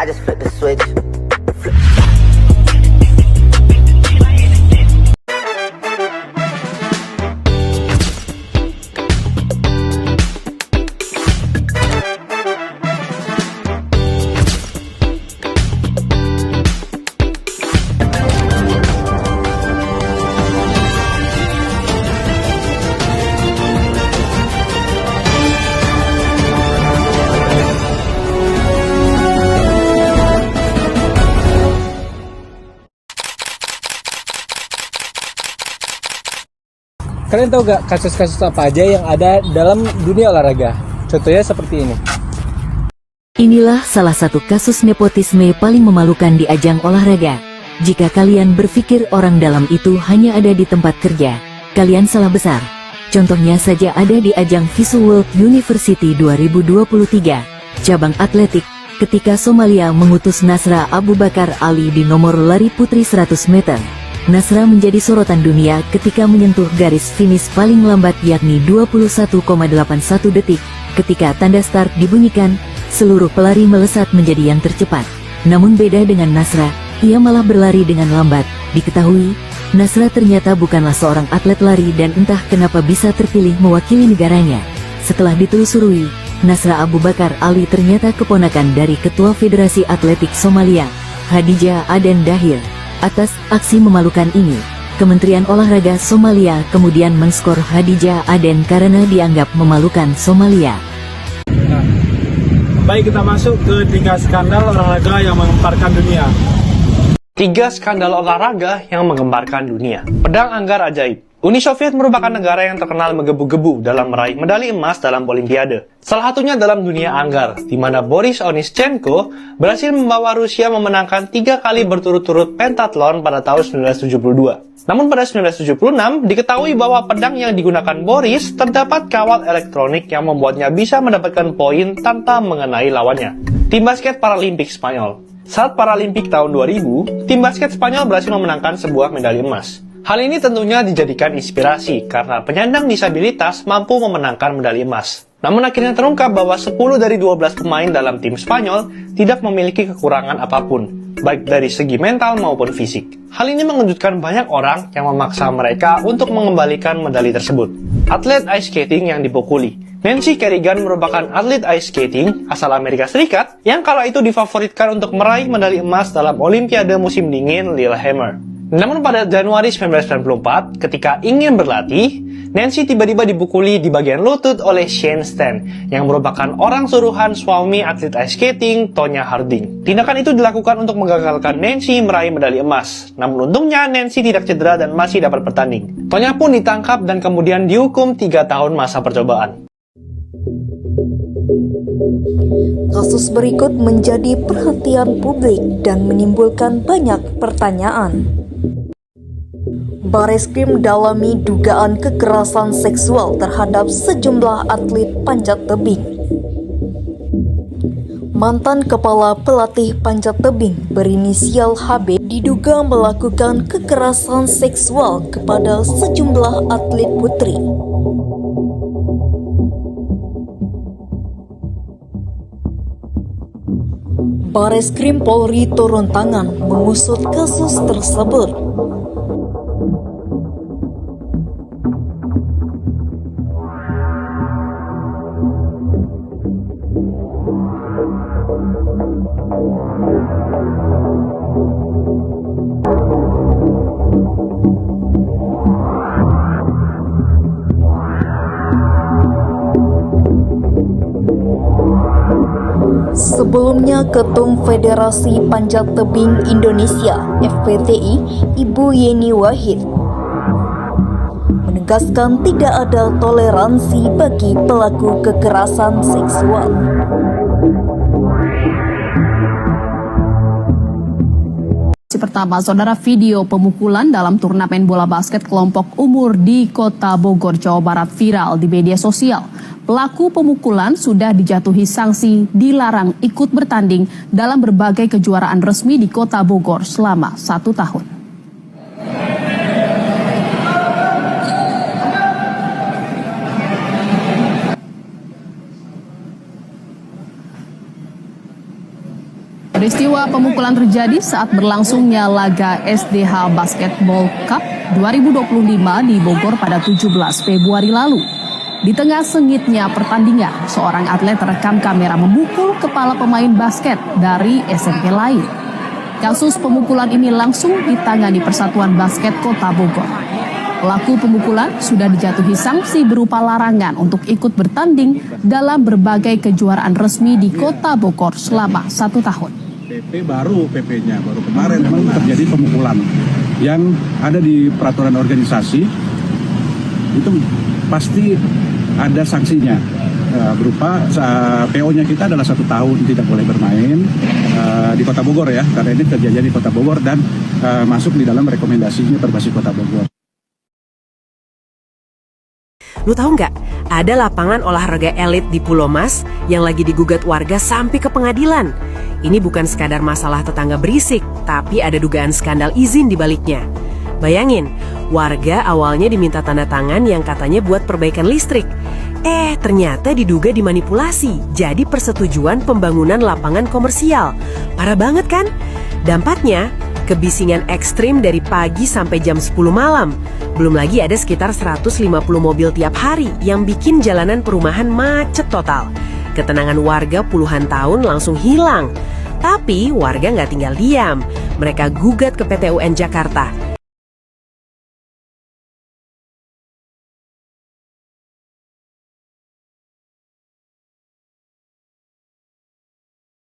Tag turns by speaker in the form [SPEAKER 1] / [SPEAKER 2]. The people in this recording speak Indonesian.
[SPEAKER 1] I just flip the switch.
[SPEAKER 2] Kalian tahu gak kasus-kasus apa aja yang ada dalam dunia olahraga? Contohnya seperti ini.
[SPEAKER 3] Inilah salah satu kasus nepotisme paling memalukan di ajang olahraga. Jika kalian berpikir orang dalam itu hanya ada di tempat kerja, kalian salah besar. Contohnya saja ada di ajang Visual World University 2023, cabang atletik, ketika Somalia mengutus Nasra Abu Bakar Ali di nomor lari putri 100 meter. Nasra menjadi sorotan dunia ketika menyentuh garis finish paling lambat yakni 21,81 detik. Ketika tanda start dibunyikan, seluruh pelari melesat menjadi yang tercepat. Namun beda dengan Nasra, ia malah berlari dengan lambat. Diketahui, Nasra ternyata bukanlah seorang atlet lari dan entah kenapa bisa terpilih mewakili negaranya. Setelah ditelusuri, Nasra Abu Bakar Ali ternyata keponakan dari Ketua Federasi Atletik Somalia, Khadija Aden Dahir. Atas aksi memalukan ini, Kementerian Olahraga Somalia kemudian menskor Khadija Aden karena dianggap memalukan Somalia.
[SPEAKER 2] Baik, kita masuk ke 3 skandal olahraga yang menggemparkan dunia.
[SPEAKER 4] 3 skandal olahraga yang menggemparkan dunia. Pedang anggar ajaib. Uni Soviet merupakan negara yang terkenal menggebu-gebu dalam meraih medali emas dalam Olimpiade. Salah satunya dalam dunia anggar, di mana Boris Onischenko berhasil membawa Rusia memenangkan 3 kali berturut-turut pentathlon pada tahun 1972. Namun pada 1976, diketahui bahwa pedang yang digunakan Boris terdapat kawat elektronik yang membuatnya bisa mendapatkan poin tanpa mengenai lawannya. Tim basket Paralimpik Spanyol. Saat Paralimpik tahun 2000, tim basket Spanyol berhasil memenangkan sebuah medali emas. Hal ini tentunya dijadikan inspirasi karena penyandang disabilitas mampu memenangkan medali emas. Namun akhirnya terungkap bahwa 10 dari 12 pemain dalam tim Spanyol tidak memiliki kekurangan apapun, baik dari segi mental maupun fisik. Hal ini mengejutkan banyak orang yang memaksa mereka untuk mengembalikan medali tersebut. Atlet ice skating yang dipukuli. Nancy Kerrigan merupakan atlet ice skating asal Amerika Serikat yang kala itu difavoritkan untuk meraih medali emas dalam Olimpiade musim dingin Lillehammer. Namun pada Januari 1994, ketika ingin berlatih, Nancy tiba-tiba dipukuli di bagian lutut oleh Shane Stan, yang merupakan orang suruhan suami atlet ice skating Tonya Harding. Tindakan itu dilakukan untuk menggagalkan Nancy meraih medali emas. Namun untungnya Nancy tidak cedera dan masih dapat bertanding. Tonya pun ditangkap dan kemudian dihukum 3 tahun masa percobaan.
[SPEAKER 5] Kasus berikut menjadi perhatian publik dan menimbulkan banyak pertanyaan. Bareskrim dalami dugaan kekerasan seksual terhadap sejumlah atlet panjat tebing. Mantan kepala pelatih panjat tebing berinisial HB diduga melakukan kekerasan seksual kepada sejumlah atlet putri. Bareskrim Polri turun tangan mengusut kasus tersebut. Sebelumnya, Ketum Federasi Panjat Tebing Indonesia (FPTI), Ibu Yeni Wahid, menegaskan tidak ada toleransi bagi pelaku kekerasan seksual.
[SPEAKER 6] Pertama, saudara, video pemukulan dalam turnamen bola basket kelompok umur di Kota Bogor, Jawa Barat viral di media sosial. Pelaku pemukulan sudah dijatuhi sanksi dilarang ikut bertanding dalam berbagai kejuaraan resmi di Kota Bogor selama 1 tahun. Peristiwa pemukulan terjadi saat berlangsungnya laga SDH Basketball Cup 2025 di Bogor pada 17 Februari lalu. Di tengah sengitnya pertandingan, seorang atlet terekam kamera memukul kepala pemain basket dari SMP lain. Kasus pemukulan ini langsung ditangani Persatuan Basket Kota Bogor. Pelaku pemukulan sudah dijatuhi sanksi berupa larangan untuk ikut bertanding dalam berbagai kejuaraan resmi di Kota Bogor selama 1 tahun.
[SPEAKER 1] PP-nya baru kemarin memang terjadi pemukulan yang ada di peraturan organisasi, itu pasti ada sanksinya berupa PO-nya kita adalah 1 tahun tidak boleh bermain di Kota Bogor ya, karena ini terjadi di Kota Bogor dan masuk di dalam rekomendasinya Perbasi Kota Bogor.
[SPEAKER 7] Lu tahu nggak, ada lapangan olahraga elit di Pulau Mas yang lagi digugat warga sampai ke pengadilan. Ini bukan sekadar masalah tetangga berisik, tapi ada dugaan skandal izin di baliknya. Bayangin, warga awalnya diminta tanda tangan yang katanya buat perbaikan listrik. Ternyata diduga dimanipulasi, jadi persetujuan pembangunan lapangan komersial. Parah banget kan? Dampaknya, kebisingan ekstrim dari pagi sampai jam 10 malam. Belum lagi ada sekitar 150 mobil tiap hari yang bikin jalanan perumahan macet total. Ketenangan warga puluhan tahun langsung hilang. Tapi warga nggak tinggal diam. Mereka gugat ke PT UN Jakarta.